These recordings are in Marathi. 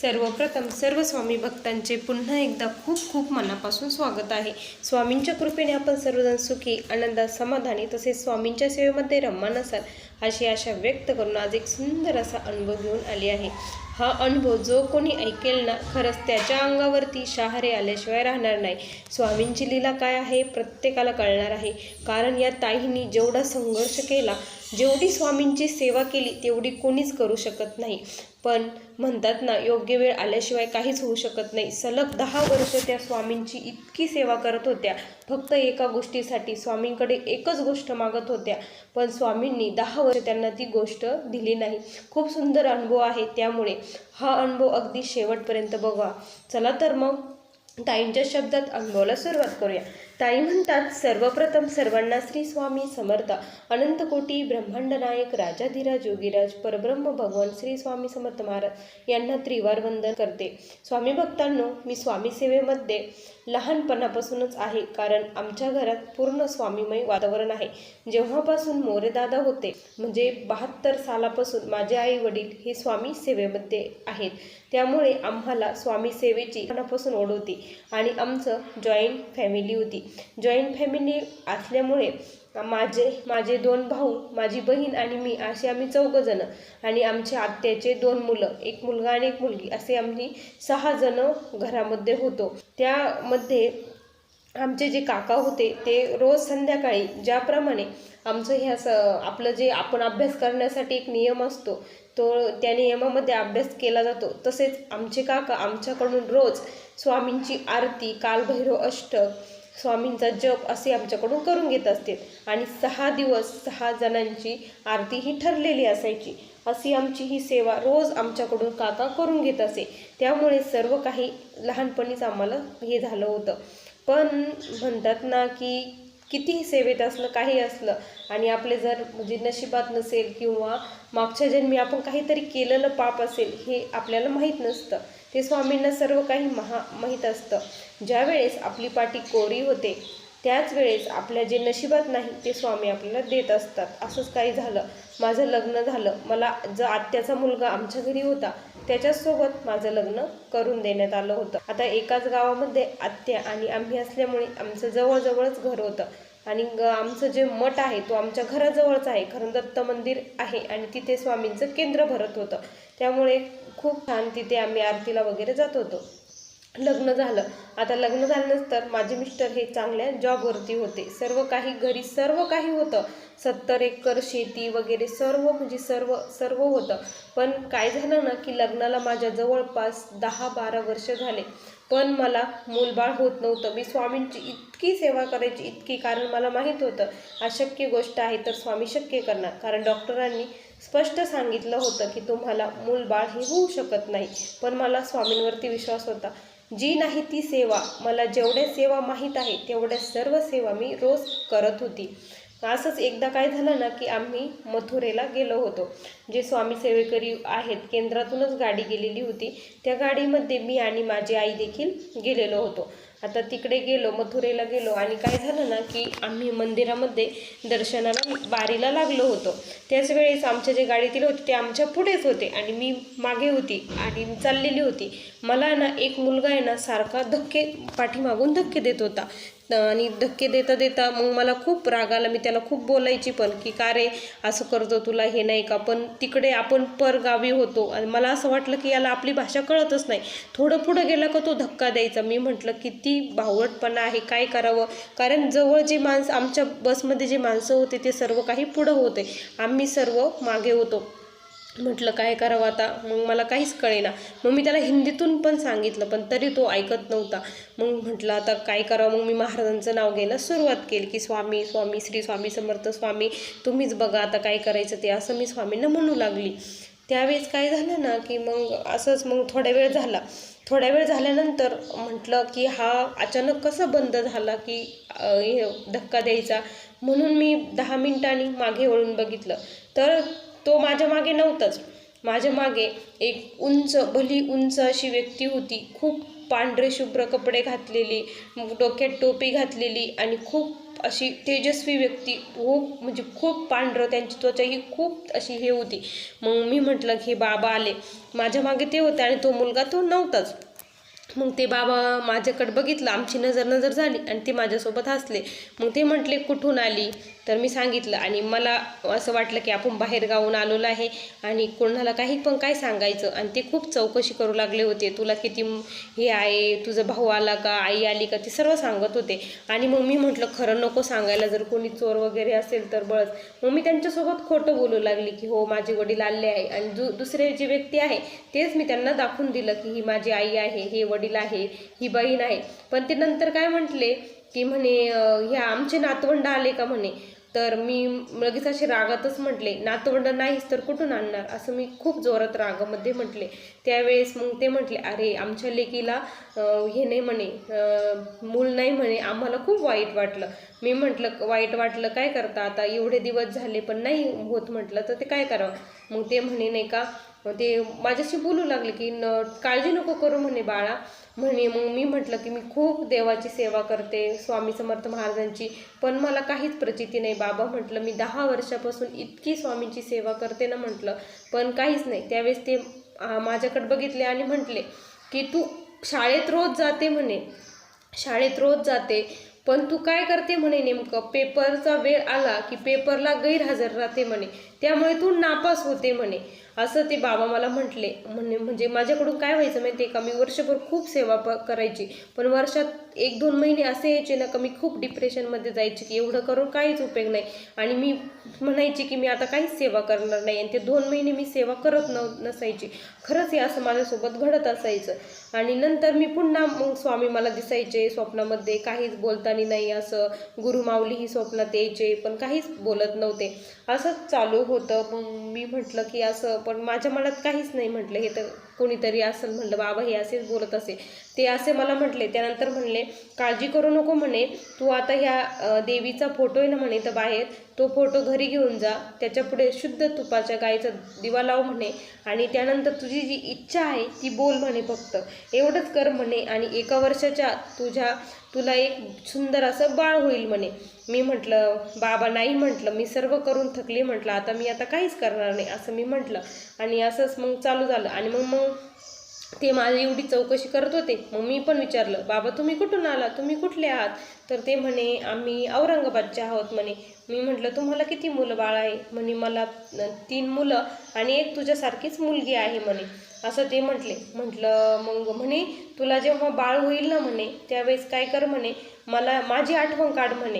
सर्वप्रथम सर्व स्वामी भक्तांचे पुन्हा एकदा खूप खूप मनापासून स्वागत आहे। स्वामींच्या कृपेने आपण सर्वजण सुखी, आनंदात, समाधानी तसेच स्वामींच्या सेवेमध्ये रममान असाल अशी आशा व्यक्त करून आज एक सुंदर असा अनुभव घेऊन आली आहे। हा अनुभव जो कोणी ऐकेल ना, खरंच त्याच्या अंगावरती शहारे आल्याशिवाय राहणार नाही। स्वामींची लीला काय आहे प्रत्येकाला कळणार आहे, कारण या ताईंनी जेवढा संघर्ष केला, जेवढी स्वामींची सेवा केली तेवढी कोणीच करू शकत नाही। पण म्हणतात ना, योग्य वेळ आल्याशिवाय काहीच होऊ शकत नाही। सलग 10 वर्ष त्या स्वामींची इतकी सेवा करत होत्या, फक्त एका गोष्टीसाठी स्वामींकडे एकच गोष्ट मागत होत्या, पण स्वामींनी 10 वर्ष त्यांना ती गोष्ट दिली नाही। खूप सुंदर अनुभव आहे, त्यामुळे हा अनुभव अगदी शेवटपर्यंत बघा। चला तर मग ताईंच्या शब्दात अनुभवाला सुरुवात करूया। ताई म्हणतात, सर्वप्रथम सर्वांना श्री स्वामी समर्थ, अनंत कोटी ब्रह्मांड नायक, राजाधिराज योगीराज परब्रह्म भगवान श्री स्वामी समर्थ महाराज यांना त्रिवार वंदन करते। स्वामी भक्तांनो, मी स्वामी सेवेमध्ये लहानपणापासूनच आहे, कारण आमच्या घरात पूर्ण स्वामीमय वातावरण आहे। जेव्हापासून मोरेदादा होते, म्हणजे 72 सालापासून माझे आई वडील हे स्वामी सेवेमध्ये आहेत, त्यामुळे आम्हाला स्वामी सेवेची मनापासून ओढ होती आणि आमचं जॉईंट फॅमिली होती। जॉईंट फॅमिली असल्यामुळे माझे 2 भाऊ, माझी बहीण आणि मी असे आम्ही 4 जण आणि आमच्या आत्याचे 2 मुलं, एक मुलगा आणि एक मुलगी, असे आम्ही 6 जण घरामध्ये होतो। त्यामध्ये आमचे जे काका होते ते रोज संध्याकाळी ज्याप्रमाणे आमचं हे असं आपलं जे आपण अभ्यास करण्यासाठी एक नियम असतो, तो त्या नियमामध्ये अभ्यास केला जातो, तसेच आमचे काका आमच्याकडून रोज स्वामींची आरती, कालभैरव अष्टक, स्वामींचा जप असे आमच्याकडून करून घेत असते आणि 6 दिवस 6 जणांची आरती ही ठरलेली असायची। अशी आमची ही सेवा रोज आमच्याकडून काका करून घेत असे, त्यामुळे सर्व काही लहानपणीच आम्हाला हे झालं होतं। पण म्हणतात ना, की कितीही सेवेत असलं, काही असलं आणि आपले जर म्हणजे नशिबात नसेल किंवा मागच्या जन्मी आपण काहीतरी केलेलं पाप असेल, हे आपल्याला माहीत नसतं, ते स्वामींना सर्व काही माहीत असतं। ज्या वेळेस आपली पाठी कोरी होते, त्याच वेळेस आपल्या जे नशिबात नाही ते स्वामी आपल्याला देत असतात। असंच काही झालं, माझं लग्न झालं, मला जो आत्याचा मुलगा आमच्या घरी होता त्याच्यासोबत माझं लग्न करून देण्यात आलं होतं। आता एकाच गावामध्ये आत्या आणि आम्ही असल्यामुळे आमचं जवळजवळच घर होतं आणि आमचं जे मठ आहे तो आमच्या घराजवळच आहे, खरं दत्त मंदिर आहे आणि तिथे स्वामींचं केंद्र भरत होतं, त्यामुळे खूप छान तिथे आम्ही आरतीला वगैरे जात होतो। लग्न झालं, आता लग्न झाल्यानंतर माझे मिस्टर हे चांगल्या जॉबवरती होते, सर्व काही घरी सर्व काही होतं, 70 एकर शेती वगैरे सर्व म्हणजे सर्व होतं। पण काय झालं ना, की लग्नाला माझ्या जवळपास 10-12 वर्ष झाले, पण मला मूलबाळ होत नव्हतं। मी स्वामींची इतकी सेवा करायची, इतकी, कारण मला माहीत होतं अशक्य गोष्ट आहे तर स्वामी शक्य करणार, कारण डॉक्टरांनी स्पष्ट सांगितलं होतं की तुम्हाला मूलबाळ हे होऊ शकत नाही। पण मला स्वामींवरती विश्वास होता, जी नाही ती सेवा, मला जेवढ्या सेवा माहीत आहे तेवढ्या सर्व सेवा मी रोज करत होती। असंच एकदा काय झालं ना, की आम्ही मथुरेला गेलो होतो, जे स्वामी सेवेकरी आहेत केंद्रातूनच गाडी गेलेली होती, त्या गाडीमध्ये मी आणि माझी आई देखील गेलेलो होतो। आता तिकडे गेलो, मथुरेला गेलो आणि काय झालं ना, की आम्ही मंदिरामध्ये दर्शनाला बारीला लागलो होतो। त्याच वेळेस आमच्या जे गाडीतील होते ते आमच्या पुढेच होते आणि मी मागे होती आणि चाललेली होती। मला ना एक मुलगा आहे ना, सारखा पाठीमागून धक्के देत होता आणि धक्के देता देता मग मला खूप राग आला। मी त्याला खूप बोलायची पण, की का रे असं करतो, तुला हे नाही का? पण तिकडे आपण परगावी होतो आणि मला असं वाटलं की याला आपली भाषा कळतच नाही, थोडं पुढं गेला का तो धक्का द्यायचा। मी म्हटलं किती बावळटपणा आहे, काय करावं, कारण जवळ जे माणसं आमच्या बसमध्ये जे माणसं होते ते सर्व काही पुढं होते, आम्ही सर्व मागे होतो। म्हटलं काय करावं आता, मग मला काहीच कळेना। मग मी त्याला हिंदीतून पण सांगितलं, पण तरी तो ऐकत नव्हता। मग म्हटलं आता काय करावं, मग मी महाराजांचं नाव घ्यायला सुरुवात केली, की स्वामी स्वामी श्री स्वामी समर्थ, स्वामी तुम्हीच बघा आता काय करायचं ते, असं मी स्वामींना म्हणू लागली। त्यावेळेस काय झालं ना, की मग असंच मग थोडा वेळ झाल्यानंतर म्हटलं की हा अचानक कसा बंद झाला की धक्का द्यायचा, म्हणून मी 10 मिनिटांनी मागे वळून बघितलं तर तो माझ्या मागे नव्हताच। माझ्या मागे एक भली उंच अशी व्यक्ती होती, खूप पांढरे शुभ्र कपडे घातलेली, डोक्यात टोपी घातलेली आणि खूप अशी तेजस्वी व्यक्ती, खूप म्हणजे खूप पांढरं, त्यांची त्वचा ही खूप अशी हे होती. मग मी म्हटलं की बाबा आले, माझ्या मागे ते होते आणि तो मुलगा तो नव्हताच. मग ते बाबा माझ्याकडे बघितलं, आमची नजर झाली आणि ते माझ्यासोबत हसले. मग ते म्हटले कुठून आली, तर मी सांगितलं आणि मला असं वाटलं की आपण बाहेर गावून आलेलो आहे आणि कोणाला काही पण काय सांगायचं. आणि ते खूप चौकशी करू लागले होते, तुला किती हे आहे, तुझा भाऊ आला का, आई आली का, ते सर्व सांगत होते. आणि मग मी म्हटलं खरं नको सांगायला, जर कोणी चोर वगैरे असेल तर बळच. मग मी त्यांच्यासोबत खोटं बोलू लागली की हो माझे वडील आले आहे. आणि दुसरे जे व्यक्ती आहे तेच मी त्यांना दाखवून दिलं की ही माझी आई आहे, हे वडील आहे, ही बहीण आहे. पण ते नंतर काय म्हटले की म्हणे ह्या आमचे नातवंड आले का म्हणे. तर मी लगेच असे रागातच म्हटले नातवंड नाहीच तर कुठून आणणार, असं मी खूप जोरात रागामध्ये म्हटले. त्यावेळेस मग ते म्हटले अरे आमच्या लेकीला हे नाही म्हणे, मूल नाही म्हणे. आम्हाला खूप वाईट वाटलं. मी म्हटलं वाईट वाटलं काय करता, आता एवढे दिवस झाले पण नाही होत म्हटलं तर ते काय करावं. मग ते म्हणे नाही का, ते माझ्याशी बोलू लागले की काळजी नको करू म्हणे बाळा म्हणे. मग मी म्हटलं की मी खूप देवाची सेवा करते, स्वामी समर्थ महाराजांची, पण मला काहीच प्रचिती नाही बाबा म्हटलं. मी 10 वर्षापासून इतकी स्वामींची सेवा करते ना म्हटलं, पण काहीच नाही. त्यावेळेस ते माझ्याकडे बघितले आणि म्हटले की तू शाळेत रोज जाते म्हणे, शाळेत रोज जाते, पण तू काय करते म्हणे नेमकं, पेपरचा वेळ आला की पेपरला गैरहजर राहते म्हणे, त्यामुळे तू नापास होते म्हणे, असं ते बाबा मला म्हटले. म्हणजे माझ्याकडून काय व्हायचं माहिती आहे का, मी वर्षभर खूप सेवा करायची, पण वर्षात 1-2 महिने असे यायचे ना का मी खूप डिप्रेशनमध्ये जायची की एवढं करून काहीच उपयोग नाही. आणि मी म्हणायची की मी आता काहीच सेवा करणार नाही. आणि ते 2 महिने मी सेवा करत नसायची. खरंच हे असं माझ्यासोबत घडत असायचं. आणि नंतर मी पुन्हा मग स्वामी मला दिसायचे स्वप्नामध्ये, काहीच बोलताना नाही, असं गुरुमाऊलीही स्वप्नात यायचे पण काहीच बोलत नव्हते. असंच चालू होतं. मग मी म्हटलं की असं, पण माझ्या मनात काहीच नाही म्हटलं, हे तर कोणीतरी असेल म्हटलं, बाबा हे असेच बोलत असे. ते असे मला म्हटले. त्यानंतर म्हणले काळजी करू नको म्हणे, तू आता ह्या देवीचा फोटो आहे ना म्हणे तर बाहेर, तो फोटो घरी घेऊन जा, त्याच्या पुढे शुद्ध तुपाच्या गाईचा दिवा लाव म्हणे, आणि त्यानंतर तुझी जी इच्छा आहे ती बोल म्हणे, फक्त एवढंच कर म्हणे, आणि 1 वर्षाच्या तुला एक सुंदर असं बाळ होईल म्हणे. मी म्हटलं बाबा नाही म्हटलं, मी सर्व करून थकली म्हटलं, आता काहीच करणार नाही असं मी म्हटलं. आणि असंच मग चालू झालं. आणि मग ते माझी एवढी चौकशी करत होते. मग मी पण विचारलं बाबा तुम्ही कुठून आला, तुम्ही कुठले आहात, तर ते म्हणे आम्ही औरंगाबादचे आहोत म्हणे. मी म्हटलं तुम्हाला किती मुलं बाळ आहे म्हणे, मला 3 मुलं आणि एक तुझ्यासारखीच मुलगी आहे म्हणे, असं ते म्हटले. म्हटलं मग म्हणे तुला जेव्हा बाळ होईल ना म्हणे त्यावेळेस काय कर म्हणे, माझी आठवण काढ म्हणे.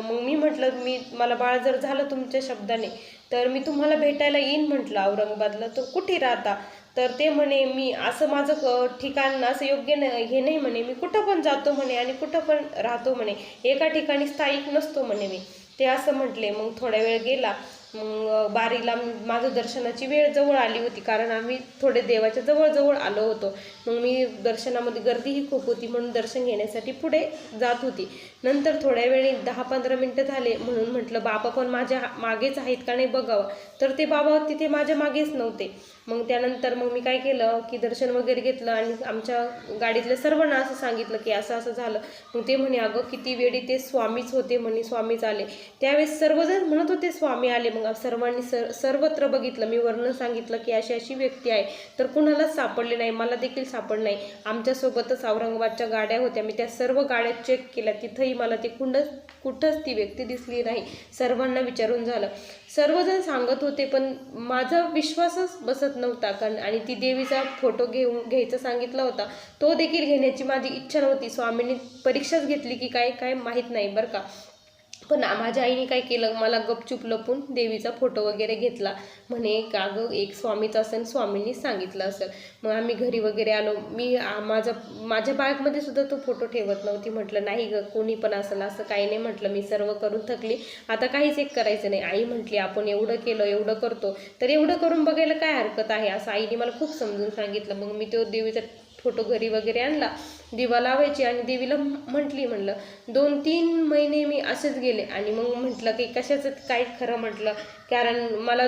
मग मी म्हटलं मला बाळ जर झालं तुमच्या शब्दाने तर मी तुम्हाला भेटायला येईन म्हटलं औरंगाबादला, तर कुठे राहता. तर ते म्हणे मी असं माझं ठिकाण असं योग्य हे नाही म्हणे, मी कुठं पण जातो म्हणे आणि कुठं पण राहतो म्हणे, एका ठिकाणी स्थायिक नसतो म्हणे मी, ते असं म्हटले. मग थोड्या वेळ गेला. मग बारीला माझं दर्शनाची वेळ जवळ आली होती, कारण आम्ही थोडे देवाच्या जवळ आलो होतो. मग मी दर्शनामध्ये गर्दीही खूप होती म्हणून दर्शन घेण्यासाठी पुढे जात होती. नंतर थोड्या वेळी 10-15 मिनटं झाले म्हणून म्हटलं बाबा पण माझ्या मागेच आहेत का नाही बघावं, तर ते बाबा तिथे माझ्या मागेच नव्हते. मग त्यानंतर मग मी काय केलं की दर्शन वगैरे घेतलं आणि आमच्या गाडीतल्या सर्वांना असं सांगितलं की असं असं झालं. मग ते म्हणे अगं किती वेळी ते स्वामीच होते म्हणे, स्वामीच आले. त्यावेळेस सर्वजण म्हणत होते स्वामी आले. मग सर्वांनी सर्वत्र बघितलं, मी वर्णन सांगितलं की अशी अशी व्यक्ती आहे, तर कुणालाच सापडले नाही, मला देखील सापडलं नाही. आमच्यासोबतच औरंगाबादच्या गाड्या होत्या, मी त्या सर्व गाड्या चेक केल्या, तिथंही मला ते कुठंच ती व्यक्ती दिसली नाही. सर्वांना विचारून झालं, सर्वजण सांगत होते पण माझा विश्वासच बसत नव्हता. कारण आणि ती देवीचा फोटो घ्यायचा सांगितला होता, तो देखील घेण्याची माझी इच्छा नव्हती. स्वामींनी परीक्षाच घेतली की काय माहीत नाही बरं का. पण माझ्या आईने काय केलं, मला गपचूप लपून देवीचा फोटो वगैरे घेतला. म्हणे का गं एक स्वामीच असेल, स्वामींनी सांगितलं असेल. मग आम्ही घरी वगैरे आलो. मी माझ्या बॅगमध्ये सुद्धा तो फोटो ठेवत नव्हती. म्हटलं नाही गं कोणी पण असेल, असं काही नाही म्हटलं, मी सर्व करून थकली, आता काहीच एक करायचं नाही. आई म्हटली आपण एवढं केलं, एवढं करतो, तर एवढं करून बघायला काय हरकत आहे, असं आईने मला खूप समजून सांगितलं. मग मी तो देवीचा फोटो घरी वगैरे आणला, दिवा लावायची आणि देवीला म्हणलं 2-3 महिने मी असेच गेले. गेले आणि मग म्हटलं की कशाचं काय खरं म्हटलं, कारण मला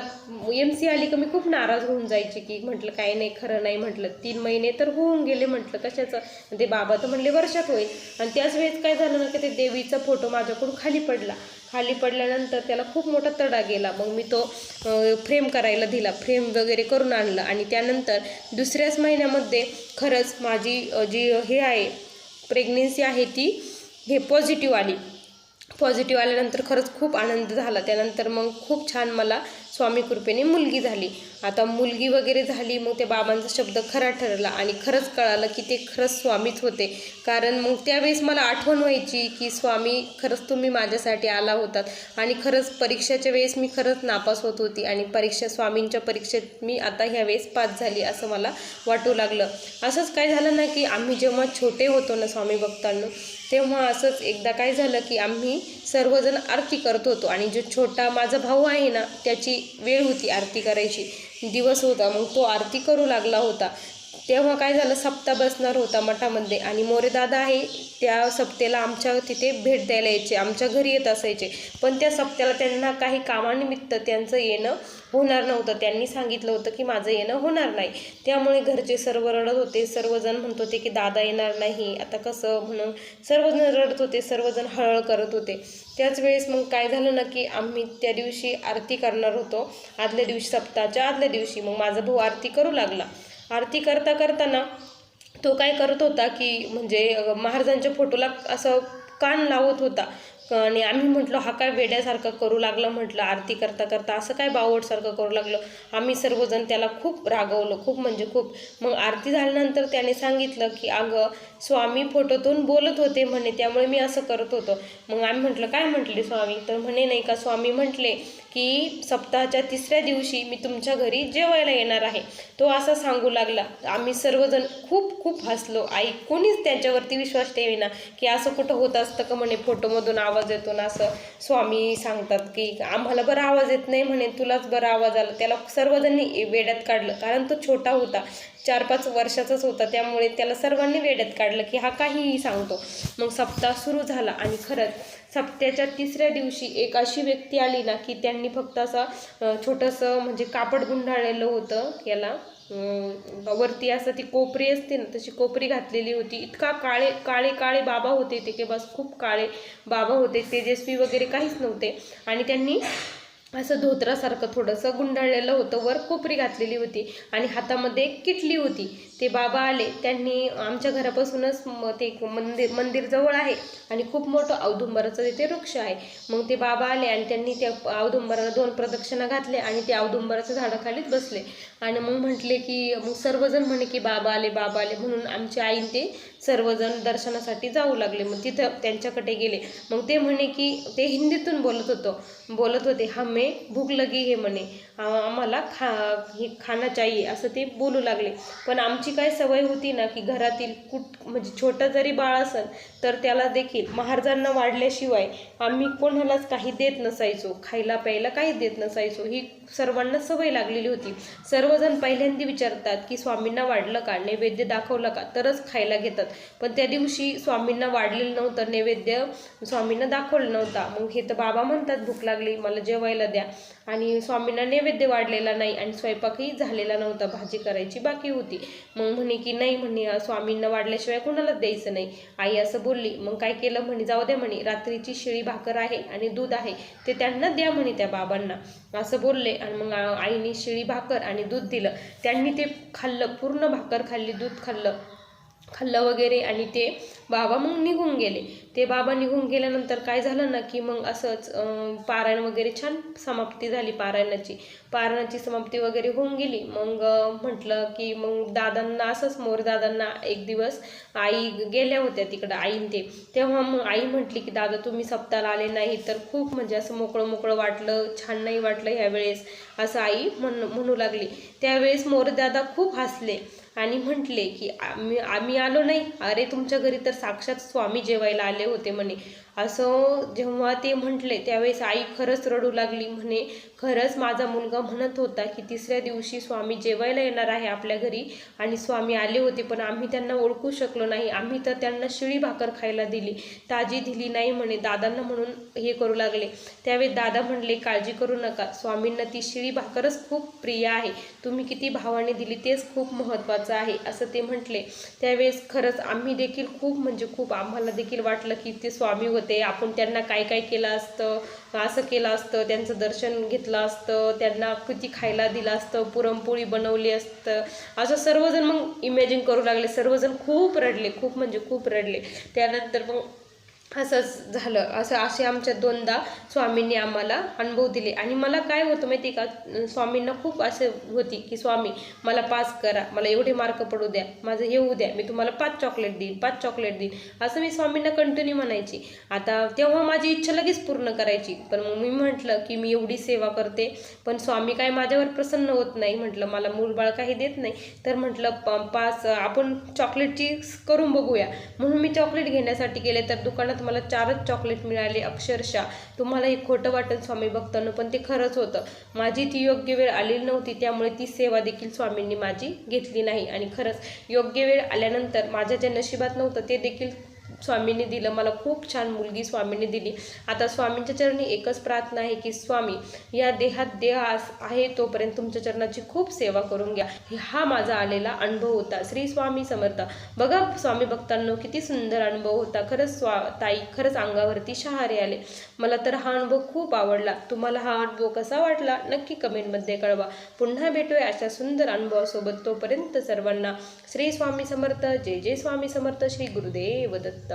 MC आली की मी खूप नाराज होऊन जायची की म्हटलं काही नाही खरं नाही म्हटलं. 3 महिने तर होऊन गेले म्हटलं कशाचं, ते बाबा तर म्हणले वर्षात होईल. आणि त्याच वेळेस काय झालं ना की ते देवीचा फोटो माझ्याकडून खाली पडल्यानंतर त्याला खूप मोठा तडा गेला. मग मी तो फ्रेम करायला दिला, फ्रेम वगैरे करून आणलं. आणि त्यानंतर दुसऱ्याच महिन्यामध्ये खरंच माझी जी हे आहे प्रेग्नेन्सी आहे ती पॉझिटिव्ह आल्यानंतर खरंच खूप आनंद झाला. त्यानंतर मग खूप छान मला स्वामी कृपेने मुलगी झाली. आता मुलगी वगैरे झाली, मग त्या बाबांचा शब्द खरा ठरला आणि खरंच कळालं की ते खरंच स्वामीच होते. कारण मग त्यावेळेस मला आठवण व्हायची की स्वामी खरंच तुम्ही माझ्यासाठी आला होतात. आणि खरंच परीक्षेच्या वेळेस मी खरंच नापास होत होती आणि स्वामींच्या परीक्षेत मी आता ह्यावेळेस पास झाली असं मला वाटू लागलं. असंच काय झालं ना की आम्ही जेव्हा छोटे होतो ना स्वामी भक्तांनो, तेव्हा असंच एकदा काय झालं की आम्ही सर्वजण आरती करत होतो. आणि जो छोटा माझा भाऊ आहे ना, त्याची वेळ होती आरती करायची, दिवस होता. मग तो आरती करू लागला होता. तेव्हा काय झालं, सप्ताह बसणार होता मठामध्ये आणि मोरेदादा आहे त्या सप्त्याला आमच्या तिथे भेट द्यायला यायचे, आमच्या घरी येत असायचे. पण त्या सप्त्याला त्यांना काही कामानिमित्त त्यांचं येणं होणार नव्हतं. त्यांनी सांगितलं होतं की माझं येणं होणार नाही. त्यामुळे घरचे सर्व रडत होते. सर्वजण म्हणत होते की दादा येणार नाही, आता कसं म्हणून सर्वजण रडत होते, सर्वजण हळहळ करत होते. त्याच वेळेस मग काय झालं ना की आम्ही त्या दिवशी आरती करणार होतो, आदल्या दिवशी सप्ताहाच्या आदल्या दिवशी. मग माझा भाऊ आरती करू लागला. आरती करताना तो काय करत होता की म्हणजे महाराजांच्या फोटोला असं कान लावत होता. आणि आम्ही म्हटलं हा काय वेड्यासारखं करू लागलं, म्हटलं आरती करता असं काय बावटसारखं करू लागलं. आम्ही सर्वजण त्याला खूप रागवलं, खूप म्हणजे खूप. मग आरती झाल्यानंतर त्याने सांगितलं की अगं स्वामी फोटोतून बोलत होते म्हणे, त्यामुळे मी असं करत होतो. मग आम्ही म्हटलं काय म्हटले स्वामी, तर म्हणे नाही का स्वामी म्हटले की सप्ताहाच्या 3ऱ्या दिवशी मी तुमच्या घरी जेवायला येणार आहे. तो असा सांगू लागला. आम्ही सर्वजण खूप हसलो. आई कोणीच त्याच्यावरती विश्वास ठेवेना की असं कुठं होत असतं का म्हणे, फोटोमधून आवाज येतो ना असं स्वामी सांगतात की आम्हाला बरं आवाज येत नाही म्हणे, तुलाच बरं आवाज आला. त्याला सर्वजणांनी वेड्यात काढलं, कारण तो छोटा होता, 4-5 वर्षाचाच होता. त्यामुळे त्याला सर्वांनी वेड्यात काढलं की हा काहीही सांगतो. मग सप्ताह सुरू झाला आणि खरंच सप्त्याच्या 3ऱ्या दिवशी एक अशी व्यक्ती आली ना की त्यांनी फक्त असं छोटंसं म्हणजे कापड गुंडाळलेलं होतं याला, वरती असं ती कोपरी असते ना तशी कोपरी घातलेली होती. इतका काळे बाबा होते ते की बस, खूप काळे बाबा होते, तेजस्वी वगैरे काहीच नव्हते. आणि त्यांनी असं धोत्रासारखं थोडंसं गुंडाळलेलं होतं, वर कोपरी घातलेली होती आणि हातामध्ये एक किटली होती. ते बाबा आले, त्यांनी आमच्या घरापासूनच ते मंदिर जवळ आहे आणि खूप मोठं औदुंबराचं तिथे वृक्ष आहे. मग ते बाबा आले आणि त्यांनी त्या औदुंबराला 2 प्रदक्षिणा घातल्या आणि ते औदुंबराच्या झाडाखालीच बसले. आणि मग म्हटले की मग सर्वजण म्हणे की बाबा आले म्हणून आमची आई ते सर्वजण दर्शनासाठी जाऊ लागले. मग तिथं त्यांच्याकडे गेले. मग ते म्हणे की ते हिंदीतून बोलत होते, हमें भूक लगी है म्हणे, आम्हाला खाना चाहिए असं ते बोलू लागले. पण आमची काय सवय होती ना की घरातील म्हणजे छोटं जरी बाळ असेल तर त्याला देखील महाराजांना वाढल्याशिवाय आम्ही कोणालाच काही देत नसायचो, खायला प्यायला काहीच देत नसायचो. ही सर्वांना सवय लागलेली होती. सर्वजण पहिल्यांदा विचारतात की स्वामींना वाढलं का, नैवेद्य दाखवलं का, तरच खायला घेतात. पण त्या दिवशी स्वामींना वाढलेलं नव्हतं, नैवेद्य स्वामींना दाखवलं नव्हता. मग हे तर बाबा म्हणतात भूक लागली मला जेवायला द्या, आणि स्वामींना नैवेद्य वाढलेला नाही आणि स्वयंपाकही झालेला नव्हता, भाजी करायची बाकी होती. मग म्हणे की नाही म्हणे स्वामींना वाढल्याशिवाय कोणालाच द्यायचं नाही. आई असं बोलली. मग काय केलं म्हणे, जाऊ द्या म्हणे, रात्रीची शिळी भाकर आहे आणि दूध आहे ते त्यांना द्या म्हणे त्या बाबांना, असं बोलले. आणि मग आईने शिळी भाकर आणि दूध दिलं. त्यांनी ते खाल्लं, पूर्ण भाकर खाल्ली, दूध खाल्लं वगैरे आणि ते बाबा मग निघून गेले. ते बाबा निघून गेल्यानंतर काय झालं ना की मग असंच पारायण वगैरे छान समाप्ती झाली. पारायणाची समाप्ती वगैरे होऊन गेली. मग म्हटलं की मग दादांना असंच दादांना एक दिवस आई गेल्या होत्या तिकडं आईन ते, तेव्हा मग आई म्हटली की दादा तुम्ही सप्ताहाला आले नाही तर खूप म्हणजे असं मोकळं वाटलं, छान नाही वाटलं ह्यावेळेस, असं आई म्हणू लागली. त्यावेळेस दादा खूप हसले आणि म्हटले की आम्ही आलो नाही, अरे तुमच्या घरी तर साक्षात स्वामी जेवायला आले होते म्हणे. असं जेव्हा ते म्हटले त्यावेळेस आई खरंच रडू लागली. म्हणे खरंच माझा मुलगा म्हणत होता की तिसऱ्या दिवशी स्वामी जेवायला येणार आहे आपल्या घरी, आणि स्वामी आले होते पण आम्ही त्यांना ओळखू शकलो नाही. आम्ही तर त्यांना शिळी भाकर खायला दिली, ताजी दिली नाही म्हणे. दादांना म्हणून हे करू लागले. त्यावेळेस दादा म्हणले काळजी करू नका, स्वामींना ती शिळी भाकरच खूप प्रिय आहे, तुम्ही किती भावाने दिली तेच खूप महत्त्वाचं आहे असं ते म्हटले. त्यावेळेस खरंच आम्ही देखील खूप म्हणजे खूप आम्हाला देखील वाटलं की ते स्वामी होते, आपण त्यांना काय काय केलं असतं, असं केलं असतं, त्यांचं दर्शन घेतलं असतं, त्यांना किती खायला दिलं असतं, पुरणपोळी बनवली असतं, असं सर्वजण मग इमॅजिन करू लागले. सर्वजण खूप रडले, खूप म्हणजे खूप रडले. त्यानंतर मग असंच झालं. असे आमच्या दोनदा स्वामींनी आम्हाला अनुभव दिले. आणि मला काय होतं माहिती का, स्वामींना खूप असं होती की स्वामी मला पास करा, मला एवढे मार्क पडू द्या, माझं हे होऊ द्या, मी तुम्हाला 5 चॉकलेट देईन, 5 चॉकलेट देईन, असं मी स्वामींना कंटिन्यू म्हणायची. आता तेव्हा माझी इच्छा लगेच पूर्ण करायची. पण मग मी म्हटलं की मी एवढी सेवा करते पण स्वामी काय माझ्यावर प्रसन्न होत नाही, म्हटलं मला मूलबाळ काही देत नाही, तर म्हटलं पास आपण चॉकलेटची करून बघूया. म्हणून मी चॉकलेट घेण्यासाठी गेले तर दुकानात मला 4च चॉकलेट मिळाले अक्षरशः. तुम्हाला हे खोटं वाटेल स्वामी भक्तांनो, पण ते खरंच होतं. माझी ती योग्य वेळ आलेली नव्हती, त्यामुळे ती सेवा देखील स्वामींनी माझी घेतली नाही. आणि खरंच योग्य वेळ आल्यानंतर माझ्या जे नशिबात नव्हतं ते देखील स्वामींनी दिलं. मला खूप छान मुलगी स्वामींनी दिली. आता स्वामींच्या चरणी एकच प्रार्थना आहे की स्वामी या देहात देह आहे तोपर्यंत तुमच्या चरणाची खूप सेवा करून घ्या. हा माझा आलेला अनुभव होता. श्री स्वामी समर्थ. बघा स्वामी भक्तांनो किती सुंदर अनुभव होता. खरंच ताई खरंच अंगावरती शहारे आले. मला तर हा अनुभव खूप आवडला. तुम्हाला हा अनुभव कसा वाटला नक्की कमेंटमध्ये कळवा. पुन्हा भेटूया अशा सुंदर अनुभवासोबत. तोपर्यंत सर्वांना श्री स्वामी समर्थ. जय जय स्वामी समर्थ. श्री गुरुदेव दत्त.